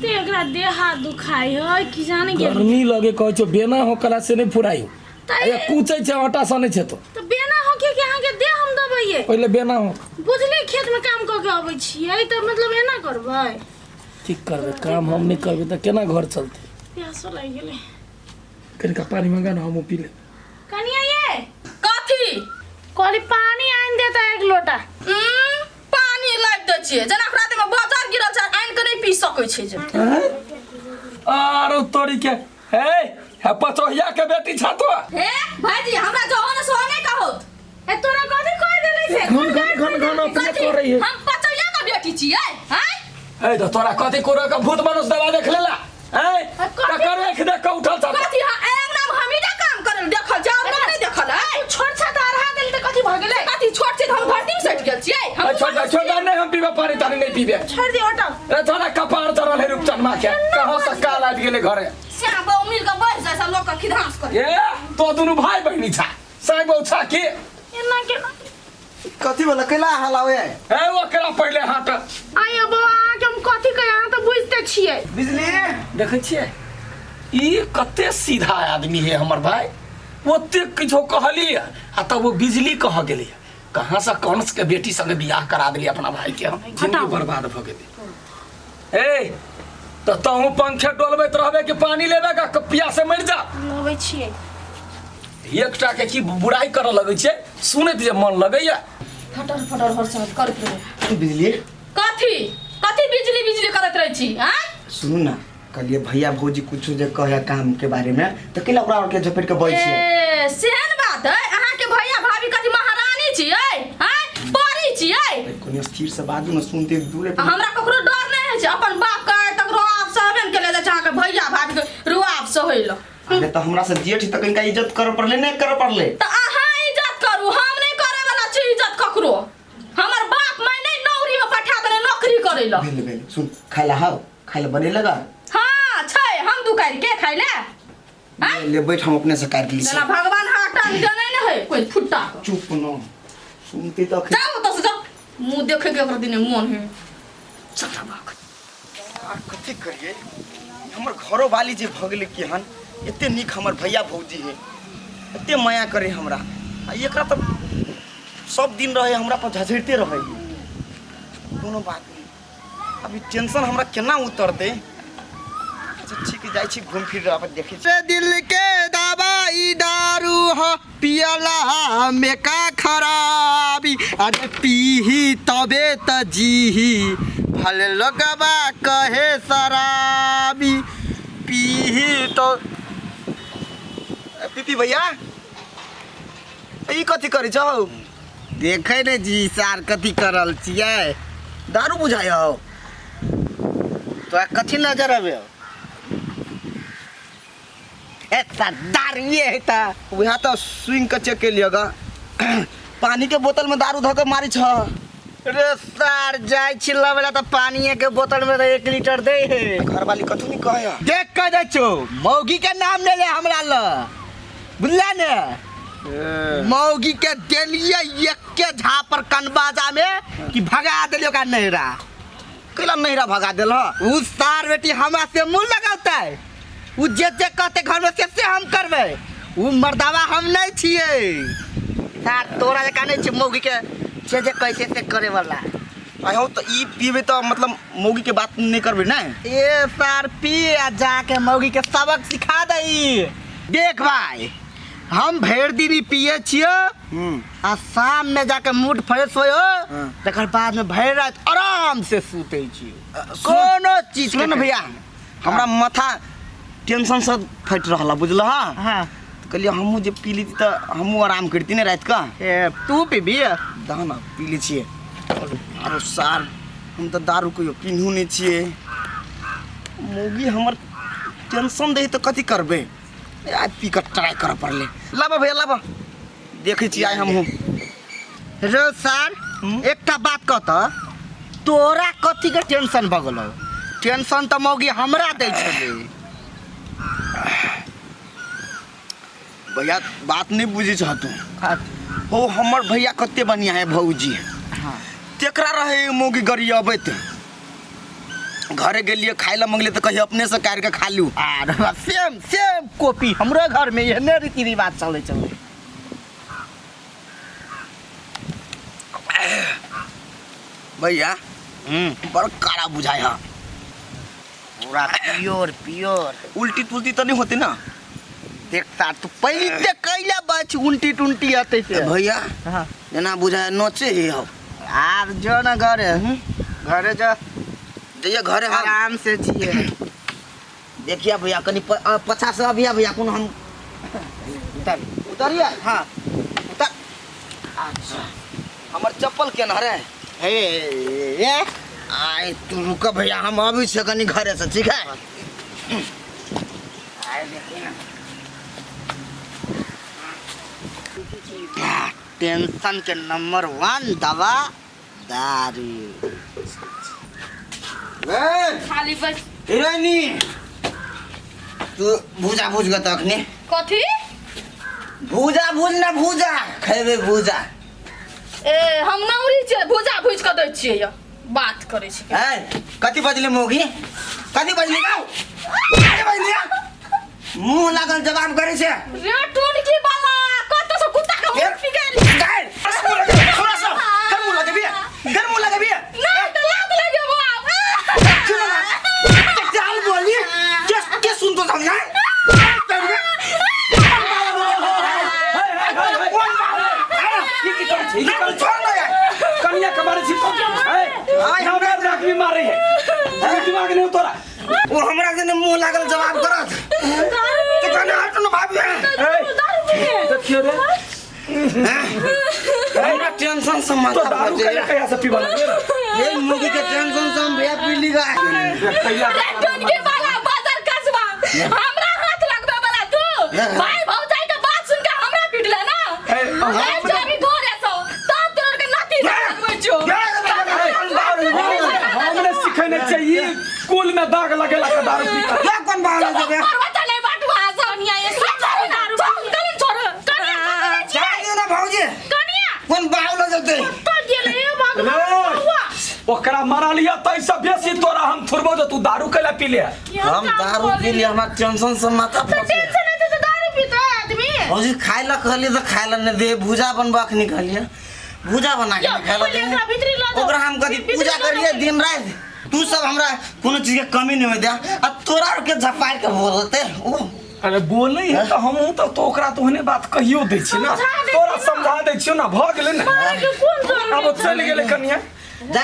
ते एकरा देह हाथ दुखाई है कि जाने के गर्मी लगे कह छो बेना हो कला से नहीं फुराई अरे कूचे छे आटा सने छे तो बेना हो के यहाँ के देह हम दबइए पहले बेना हो बुझले खेत में काम क के आबै छियै त मतलब एना करबै ठीक करबे काम हम नहीं करबे त केना घर चलते प्यासो लाग गेले कनिका पानी मंगा ना हम पी ले कनिया ये कथी कोली पानी आइन देता एक लोटा पानी लाग दै छियै जना रात में बाजार गिरल छै आइन के नहीं पी सकै छै जे आरो तोरी के हे पचोहिया के बेटी छा तो हे भाईजी हमरा जवान सोने कहत ए तोरा कथी कह देले से घन अपने कर रही है हम पचोहिया के बेटी छियै हैं ए तो तोरा कथी कोरो का भूत मनुष्य दवा देख लेला हैं टकर देख देख के उठल था कथी एक नाम हमीदा काम करल देखल जाओ नहीं देखल है छोट छात आरहा गेल त कथी भ गेले कथी छोट छै हम धरती में सट गेल छियै हम छोटा नहीं हम पीबे पानी तानी नहीं पीबे छोड़ दे हटो ए तोरा कपार चढ़ल है रुपचन मा के कहां से काल आ गेले घरे श्याम बाबू मिल के बैठ जाय सब लोग के खिधांस करे ए तो दुनु भाई बहिनी छा साई बहु छा के एना केना कथी बोला कैला हलावे ए ओकरा पहले हाथ आय अब आके हम कथी कह यहाँ त बुझते छियै बिजली देखे छिए ई कते सीधा आदमी है हमर भाई ओते किछो कहली आ तब वो बिजली कह गेली कहां से कंस के बेटी संगे बियाह करा देली अपना भाई के हम जिंदगी बर्बाद भ गेली ए तो तहु पंखे डोलबैत रहबे कि पानी लेबे का कपिया से मर जा लबै छियै एकटा के की बुराई करऽ लगै छै सुनैत जे मन लगैया फटर फटर हर समय करत रहे बिजली कथी कथी बिजली बिजली करत रहे छी हैं सुनू ना कलिए भैया भौजी कुछ जे कहे काम के बारे में तो कैला ओकरा और के झपेट के बैठ छै ए सेहन बात है अहाँ के भैया भाभी कथी महारानी छियै हैं परी छियै कोने स्थिर से बाजू में सुनते दूरे पे हमरा ककरो डर नहीं है छै अपन बाप का तकरो आप सहबेन के ले जा अहाँ के भैया भाभी के रुआब सहेल अरे तो हमरा से जेठ तक इनका इज्जत कर पड़ले नहीं कर पड़ले तो अहाँ इज्जत करू हम नहीं करे वाला छी इज्जत ककरो हमर बाप मैं नहीं नौकरी में पठा देने नौकरी करे ला भेल सुन खाइला हाउ खाइला बने लगा हां छै हम दुकान के खाइले ले बैठ हम अपने से काट ली जना भगवान हाटा जाने न है कोई फुट्टा चुप न सुनते तो जाओ तो से जाओ मुंह देखे के ओकरा दिने मन है चला बाक कथी करिए हमर घरो वाली जे भगले केहन एते निक हमर भैया भौजी है एते माया करे हमरा आ एकरा तो सब दिन रहे हमरा पर झझड़ते रहे कोनो बात नहीं अभी टेंशन हमरा केना उतरते अच्छा ठीक जाई छी घूम फिर अपन देखे छी दिल के दवाई दारू ह पियला में का खराबी अरे पीही तबे त जीही भले लगवा कहे शराबी पीही तो पीपी भैया ई कथी करै छौ देखे ने जी सार कथी करल छियै दारू बुझाय हो तो कथी नजर आवे ए सरदार ये है ता वहाँ तो स्विंग के चेक के लियगा पानी के बोतल में दारू धके मारी छ रे सार जाय छिल्ला वाला तो पानी के बोतल में 1 लीटर दे है घर वाली कथू नहीं कहे देख के जा छो मौगी के नाम ले ले हमरा ल बुझला ने मौगी के देलिए एक के झापर कनबाजा में कि भगा देलियो का नहरा कैला नहिरा भगा देल ह उ सार बेटी हमरा से मुंह लगाता है उ जे कहते घर में से हम करबे उ मर्दावा हम नहीं छिए सार तोरा जका नहीं छी मौगी के जे कैसे से करे वाला आयो तो ई पीबे तो मतलब मौगी के बात नहीं करबे ना ए सार पी आ जाके मौगी के सबक सिखा दई देख भाई हम भर दिन पिए छियो आ शाम में जाके मूड फ्रेश होयो तकर बाद में भर रात आराम से सूते छियो कोनो चीज सुन के भैया हमरा माथा टेंशन से फट रहला बुझल हां कहलिए हमहू जे पी ली तो हमहू आराम करती ने रात का ए तू पीबी दाना पी ली छिए अरे सार हम तो दारू को पीनहू नहीं छिए मौगी हमर टेंशन दे तो कथी करबे आज पी कर ट्राई कर पड़ले लाबा भैया लाबा देखे छी आइ हमहू रो सर एकटा बात कहत तोरा कथी के टेंशन भगलो टेंशन तो मौगी हमरा दे छले भैया बात नहीं बुझी छ तू हो हमर भैया कते बढ़िया है भौजी तेकरा रहे मौगी गरियाबैत घरे गेलिए खाए ला मंगले तो कहीं अपने से काट के खा लू। अरे सेम सेम कॉपी हमरो घर में एहने रीति रिवाज चले चले। भैया बड़ काड़ा बुझाए है। पूरा प्योर प्योर। उल्टी तुल्टी तो नहीं होती ना? देख सा तू पहले से कैला बच उल्टी टुंटी आते से। भैया हां जना बुझाए नोचे ही हो। आप जो ना घरे घरे जा जइए घरे हम आराम से जिए। देखिए भैया कनी 50 अभिया भैया कौन हम उतरिए। हाँ उतर। अच्छा हमार चप्पल के ना रे? हे आए तू रुक भैया हम अभी से कनी घरे से ठीक है। आए देखिए ना टेंशन के नंबर 1 दवा दारू। खाली बस हिरोइनी तू भूजा भूज गत अखनी कथी भूजा भूज ना भूजा खेबे भूजा। ए हम नौरी छै भुजा भुज के दै छियै या बात करै छी। ए कथी बजले मौगी? कथी बजले गाउ? कथी बजले? मुंह लागल जवाब करे छै। रे टुनकी बाला कत से कुत्ता के मुंह पिगेल गाय थोड़ा सा कर मुंह लगे बिया कर मुंह लगे बिया नहीं तो लाग लगे बाप। चल बोली के सुन तो समझा। कन्या कमारे छिपो आई हमरा जाक भी मारे है दिमाग नहीं तोरा। वो हमरा से मुंह लागल जवाब करत के कने हट न भाभी। देखियो रे हमरा टेंशन से माथा तो दारू फटे। कैसे पीवा लगे ये मुगी के टेंशन से हम भैया पीली गा। रे टुनकी बाला बाजार कसबा हमरा हाथ लगबे वाला तू भाई भौजाई के बात सुन के हमरा पिटले ना। ए जाबी घरे सो तब तोर के नाती लगबै छो। हमने सिखाने चाहिए स्कूल में दाग लगेला का दारू पी के। क्या कौन बाहर लगे? परवता नहीं बाटवा सोनिया ये सब दारू कल छोड़ कनिया जाए ना भौजी कनिया कौन बाहर लगे जते तो गेले भाग ओकरा मारा लिया तैसे बेसी तोरा हम थुरबो जो तू दारू कैला पी ले। हम दारू पी लिया हमरा टेंशन से माथा फटे। टेंशन है तो दारू पीता है आदमी। भौजी खाए ला कहली तो खाए ला न दे भूजा बनबा के निकलिए भूजा बना के खाए ला पहले एकरा भीतरी ला दो। ओकरा हम कदी पूजा करिए दिन रात। तू सब हमरा कोनो चीज के कमी नहीं होय दे आ तोरा के झपाड़ के बोलते ओ अरे बोले है तो हम तो ओकरा तो हने बात कहियो दै छी ना तोरा समझा दै छियो ना भ गेलै ना। के कौन जरूरी अब चल गेलै कनिया जा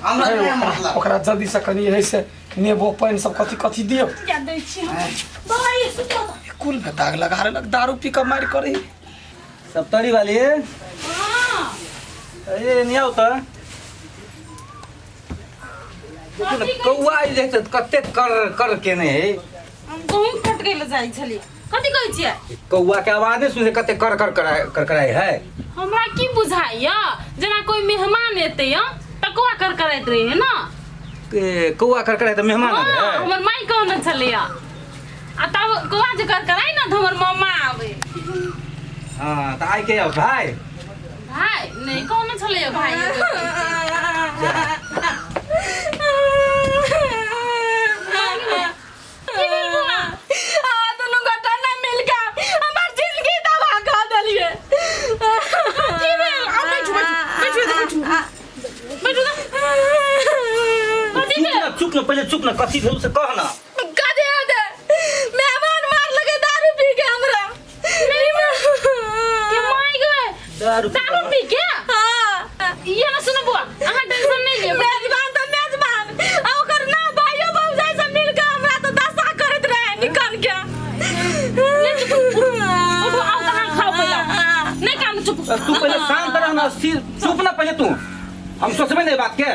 हमरा नहीं मतलब ओकरा जल्दी से कनी है से नेबो पानी सब कथी कथी दियो। क्या दै छी दवाई सुतो। कुल में दाग लगा रे लग दारू पी के मार करे। सब तड़ी वाली हां ए नहीं आओ तो कौआ आई जे कते कर के नहीं है। हम गहूं कट गेल जाई छली कथी कहै छियै? कौआ के आवाज सुने कते कर कराई है। हमरा की बुझाइया जेना कोई मेहमान एते या त कौआ कर करैत रहे है ना। कौआ कर कराई तो मेहमान आ हां गए। हमर माई कहने छले या आ तब कौआ जे कर कराई ना त हमर मम्मा आवे। हां तो आई के आओ भाई भाई नहीं कहने छले या भाई। की भेल बुआ? आ दोनों गोटा ना मिलके हमर जिंदगी तबाह कर देलिए। की भेल? आ बैठू बैठू बैठू ना। कथी भेल? चुप न पहले चुप न कथी भेल से कह ना। कदे दे मेहमान मार लगे दारू पी के हमरा। के माई गए दारू दारू पी के? हां ये ना सुनो बुआ अहाँ टेंशन नहीं ले। मेजबान तो मेजबान आ ओकर ना भाइयो भौजाई से मिल के हमरा तो दशा करत रहे निकल के। उठो आओ कहाँ खाओ पहले नहीं काम चुप। तू पहले शांत रह ना सिर चुप ना पहले तू हम सोचबे नहीं बात के।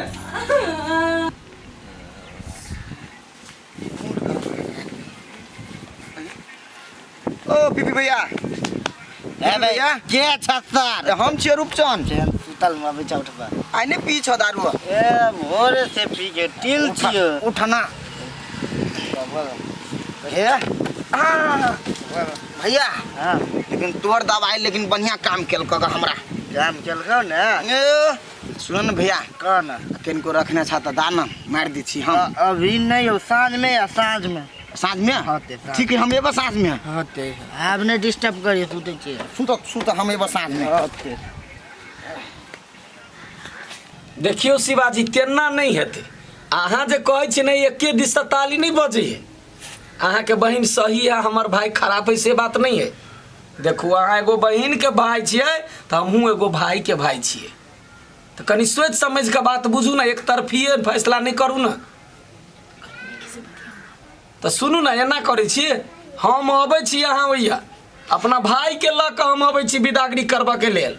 ओ पीपी भैया ए भैया के छत्तर हम छियै रूपचंद सुतल में अभी उठबा। आई ने पी छ दारू ए भोरे से पी के टिल छियो। उठना हे भैया हां लेकिन तोर दवाई लेकिन बढ़िया काम केलक हमरा। काम चल गयो ना। सुन भैया कौन किनको रखना चाहता दाना मार दी छी हम। अभी नहीं हो, सांझ में या सांझ में साँझ में होते ठीक है, हम एबो साँझ में होते आपने डिस्टर्ब करिए सुते छिए सुत हम एबो साँझ में। होते देखियो शिवाजी तेना नहीं हेतै। अहाँ जे कहै छी नहीं एके दिशा ताली नहीं बजे है। अहाँ के बहन सही है, हमर भाई खराब है, से बात नहीं है। देखू अहाँ एगो बहन के भाई छियै तो हमहूँ एगो भाई के भाई छियै। तो कनी सोच समझ के बात बुझू ना, एक तरफिए फैसला नहीं करू ना। तो सुनू ना, एना करै छियै, हम अबै छी अहाँ ओइया अपना भाई के लऽ कऽ हम अबै छी विदागरी करबऽ के लेल।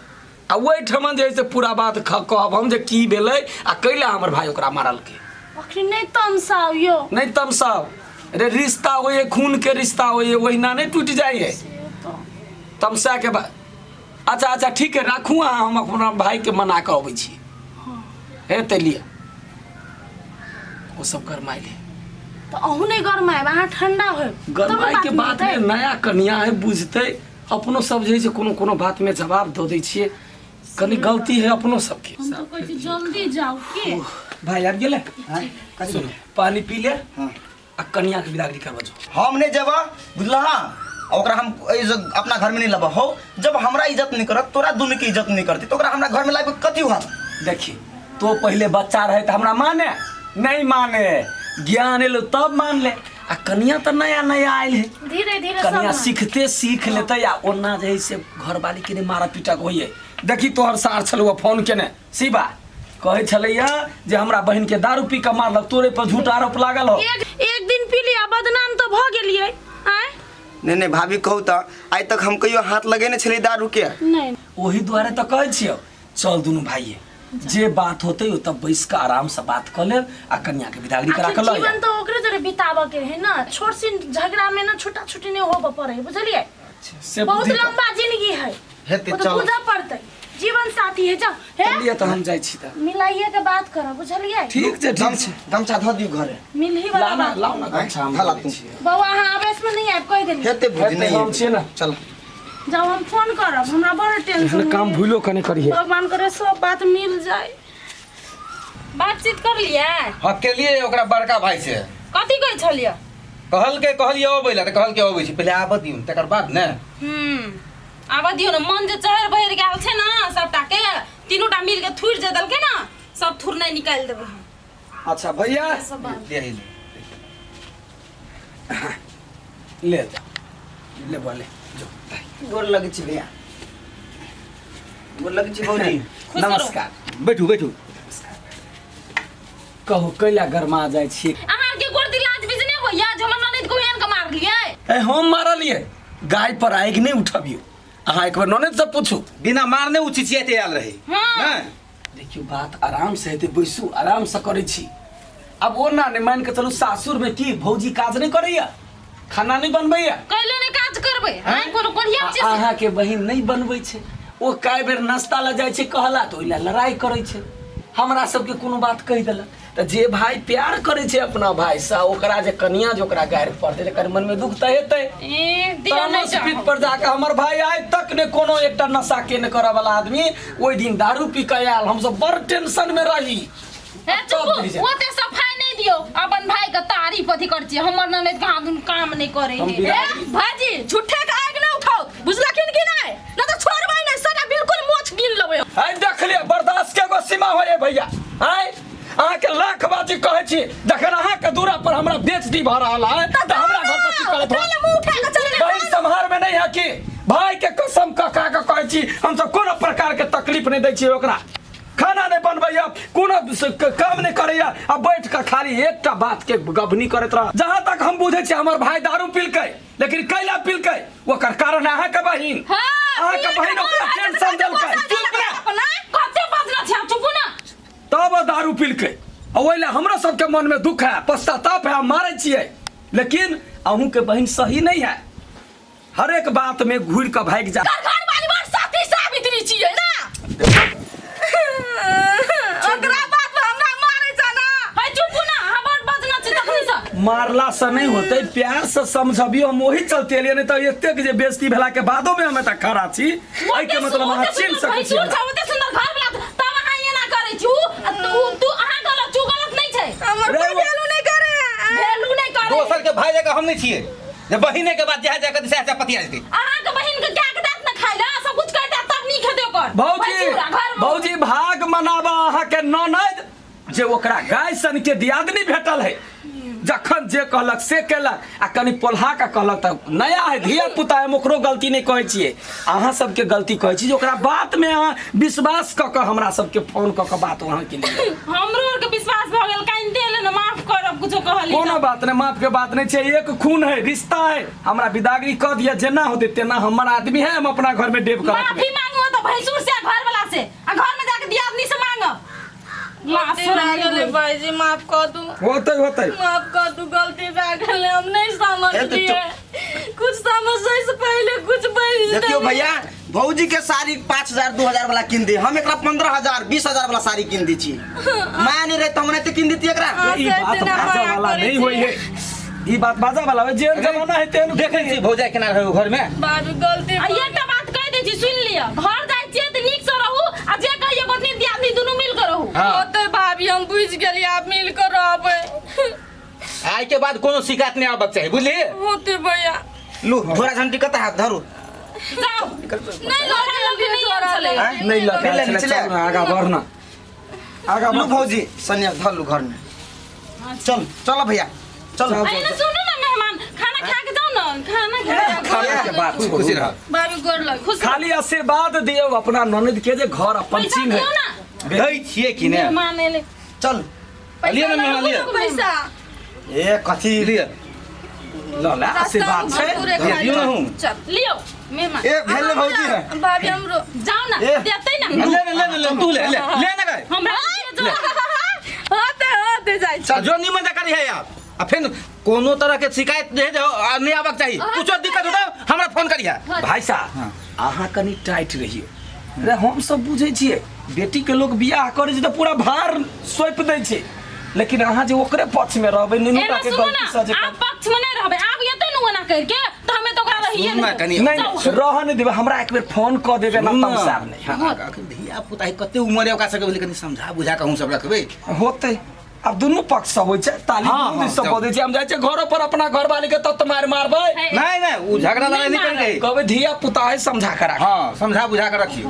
आ ओहिठमन जे है से पूरा बात कहब हम जे की भेलै आ कैला हमर भाई ओकरा मारलकै। अखनी नहीं तमसाओ यो। नहीं तमसाओ, अरे रिश्ता होइए, खून के रिश्ता होइए, ओहिना नहीं टूट जाइए तमसा के बाद। अच्छा अच्छा ठीक है, राखू अहाँ, हम अपना भाई के मना के अबै छी। हे तेलिए वो सब गरमाइ ले तो अहू नहीं गरमाए, वहाँ ठंडा हो। गरमाई के बात में नया कन्या है, बुझते अपनो सब जे है से कोनो कोनो बात में जवाब दो दै छियै। कनी गलती है अपनो सबके। हम तो कहै छी जल्दी जाओ के। भाई आबि गेलै, सुन पानी पी ले आ कन्या के विदागरी करबा जो। हम नहीं जेबा बुझलहा, ओकरा हम अपना घर में नहीं लबा हो। जब हमरा इज्जत नहीं करत, तोरा दुनू के इज्जत नहीं करती, तो ओकरा हमरा घर में लाबे कथी हुआ। देखी तो पहले बच्चा रहे तो हमरा माने नहीं माने, ज्ञान एलो तब मान ले। आ कन्या तो नया नया आयल है, धीरे धीरे कन्या सब सीखते सीख लेते। या ओना जे है से घर वाली के नहीं मारा पीटा होइए। देखी तोहर सार छलुआ फोन केने शिवा कहे छलैया जे हमरा बहन के दारू पी के मारलक, तोरे पर झूठ आरोप लागल हो। एक दिन पी लिया बदनाम तो भ गेलिए। आय नहीं नहीं भाभी कहू तो आज तक हम कहियो हाथ लगेने छलै दारू के। नहीं वही द्वारे तो कहे छियो चल दुनू भाई जे बात होते हो तब बैस के आराम से बात कर ले आ कन्या के विदागरी करा के ल। जीवन तो ओकरे जरे बिताबे के है ना, छोट सी झगड़ा में ना छुटा छुटी नहीं होबे पड़े, बुझलिए। से बहुत बुद्धि लंबा जिंदगी है, हेते वो तो चल बुझा पड़ते। जीवन साथी है, जाओ है चलिए तो हम जाय छी त। मिलाइए के बात करो, बुझलिए। ठीक छै ठीक छै। गमछा धो दियो घरे। मिल ही वाला लाना बात। लाना गमछा हम हाला लै तू। छी। बउआ अहाँ आवेश में नहीं आब कह देली। हेते बुझ हेते नहीं हम छियै ना। चल जब हम फोन करब हमरा बड़ टेंशन एहन काम भूलो कने करिए। भगवान करे सब बात मिल जाए। बातचीत कर लिया हाँ के लिए ओकरा बड़का भाई से कथी कहै छलिए। कहलिए अबै ला, तऽ कहलकै अबै छी, पहिले आबऽ दियौ तकर बाद ने। आबा दियो ना, मन जे चढ़ बहिर गेल छै ना सबटा के, तीनोटा मिल के थुर जे दलके ना, सब थुर नहीं निकाल देबै हम। अच्छा भैया सब बात ले आइल। ले जा ले बोले जो। गोर लगे छी भैया, गोर लगे छी भौजी। खुश रहो। नमस्कार। बैठू बैठू। कहू कैला गरमा जाय छी। अहाँ के गोर दिलाज बिजने होया जो हमर ननद को एहन के मार लिए। ए हम मारलिए, गाय पर आगि नहीं उठबियो। अहाँ एक बार ननद से पूछू। बिना मारने उ चिचियाते आयल रहे। हाँ। देखियो बात आराम से हेते, बैसू आराम से करै छी। अब ओना नहीं मान के चलू सासुर में की भौजी काज नहीं करैया, खाना नहीं बनबैया, कैले ने काज करबै। हां कोनो बढ़िया चीज अहाँ के बहिन नहीं बनबै छै। ओ कई बेर नाश्ता ल जाय छै कहला तो ओइला लड़ाई करै छै। हमरा सबके कोनो बात कहि देलक तो जे भाई प्यार करे छै अपना भाई से, ओकरा जे कन्या जो ओकरा गारि पड़ते एकर मन में दुख त हेतै। ए दिया नहीं जा। पीठ पर जाके हमर भाई आज तक ने कोनो एकटा नशा के न करे वाला आदमी ओइ दिन दारू पी के आयल, हम सब बड़ टेंशन में रही। ए चुप, ओते सफाई नहीं दियो। अपन भाई के तारीफ अथी कर छी, हमर ननद के हाथ काम नहीं करे हम है। बिरादरी- ए भाजी झूठे के आग ना उठाओ, बुझलखिन कि नहीं, ना तो छोड़बै नहीं, सगा बिल्कुल मोछ गिन लेबै। आइ देख लिया बर्दाश्त के गो सीमा होए भैया। आइ अहाँ के लाख बाजी कहै छी, जखन अहाँ के दूरा पर हमरा बेइज्जती भ रहल है त हमरा घर पर की करत हो। पहले मुंह उठा के चले भाई संहार में नहीं है कि भाई के कसम कका के कहै छी, हम सब कोनो प्रकार के तकलीफ नहीं दै छी ओकरा। खाना नहीं बनबैया, कोनो काम नहीं करैया, आ बैठ के खाली एकटा बात के गबनी करत रह। जहां तक हम बुझे छी हमर भाई दारू पीलकै, लेकिन कैला पीलकै ओकर कारण अहाँ के बहिन। अहाँ के बहिन ओकरा टेंशन देलकै। चुप रह अपना, कते बदला छ, चुप ना। तब दारू पीलकै, ओइला हमरा सबके मन में दुख है, पश्चाताप है, हम मारै छियै। लेकिन अहूँ के बहिन सही नहीं है, हर एक बात में घूर के भाग जा। घर वाली बात साथी सावित्री छियै ना। ओकरा बात पे हमरा मारै छ ना। है चुप ना, अहाँ बड़ बदला छ तखनी से। मारला से नहीं होते, प्यार से समझबियो। हम वही चलते लिए, नहीं तो एते के जे बेइज्जती भेला के बादो में हमें त खड़ा छी। एहि के मतलब अहाँ चिन्ह सकै छी। ओते सुंदर घर वाला तब अहाँ ये ना करै छी। तू अहाँ भाई जगह हम नहीं छिए जे बहिने के बाद जहाँ जाकर से पतिया जेतै अहाँ के बहिन के क्या के दांत न खाइला सब कुछ कर दे तब नहीं खेते ओकर भौजी भौजी भाग मनाबा अहाँ के ननद जे ओकरा गाय सन के दियादनी भेटल है जखन जे कहलक से केलक आ कनि पोल्हा का कहलक त नया है धिया पुता है ओकरो गलती नहीं कहै छियै अहाँ सबके गलती कहै छी जे ओकरा बात में अहाँ विश्वास क के हमरा सबके फोन क के बात वहाँ के लिए हमरो और के विश्वास भ गेल काइन देले न माफ करब कुछो कहली कोनो बात नहीं माफ के बात नहीं छै एक खून है रिश्ता है हमरा विदागरी क दिया जेना होते तेना हमर आदमी है हम अपना घर में डेब करब माफी मांगो तो भैंसुर से घर वाला से आ घर में जाके दियादनी से मांगो भाई जी माफ कर दू होतै माफ कर दू गलती भए गेलै हम नहीं समझलिए कुछ समझै से पहले कुछ बैठ देखियो भैया भौजी के साड़ी 5000 2000 वाला किन दे हम एकरा 15000 20000 वाला साड़ी किन दी छी माया नहीं रहत हमने तो किन देती एकरा ई बात बाजा वाला नहीं होई है ई बात बाजा वाला है जे जमाना है तेनु देखै छी भौजाई केना रहै घर में बाबू गलती आ एकटा बात कह दे छी सुन लिया घर जाय छियै त नीक से रहू आ जे कहियो गोतनी दियादनी दुनू मिल के रहू होते भाभी हम बुझ गेलिए आप मिल कर रहबै आई के बाद कोनो शिकायत नहीं आबक चाहिए बुझली होते भैया लू घोड़ा झंटी कत हाथ धरू जाओ नहीं लड़ा लगे नहीं चले नहीं लगे चले आगा बढ़ना आगा लू भौजी सनिया धर लू घर में चल चलो भैया चलो आइना सुनो ना मेहमान खाना खा के जाओ ना खाना खाने के बाद खुशी रह भाभी गोर लग खुश खाली आशीर्वाद दियो अपना ननद के जे घर अपन पैसा चिन्ह दियो है ना गई छिए कि नहीं मेहमान एले चल लिए ना मेहमान लिए पैसा ए कथी लिए लला आशीर्वाद छै दियो ना हूं चल लियो मेहमान ए भेले भौजी है भाभी हमरो जाओ ना ए। देतै ना ले तू ले ना गए हमरा होते जाय जो निमन करी है यार आ फिर कोनो तरह के शिकायत नहीं आबक चाहिए कुछ दिक्कत होता हमरा फोन करिया भाई साहब अहाँ कनी टाइट रहियो अरे हम सब बुझे छियै बेटी के लोग बियाह करे छै त पूरा भार सौंप दै छै लेकिन अहाँ जे ओकरे पक्ष में रहबै नुनू एना के सुनो गलती ना से जे आप पक्ष में नहीं रहबे आप ये तो नुना करके तो हमें तो ओकरा रहिए सुन ना नहीं कनी नहीं रह नहीं देबै हमरा एक बेर फोन क देबै ना तब साहब नहीं धिया पुता कते उम्र है ओकरा सबके कनी समझा बुझा के हम सब रखबै होते अब दुनू पक्ष सब होइ छै ताली हाँ, दुनू दिस सब हाँ, बदै छै हम जाइ छै घरो पर अपना घर वाली के तत मार मारबै नहीं नहीं वो झगड़ा लड़ाई नहीं करेंगे कहबै धिया पुता है समझा कर राख हाँ समझा बुझा के रखियो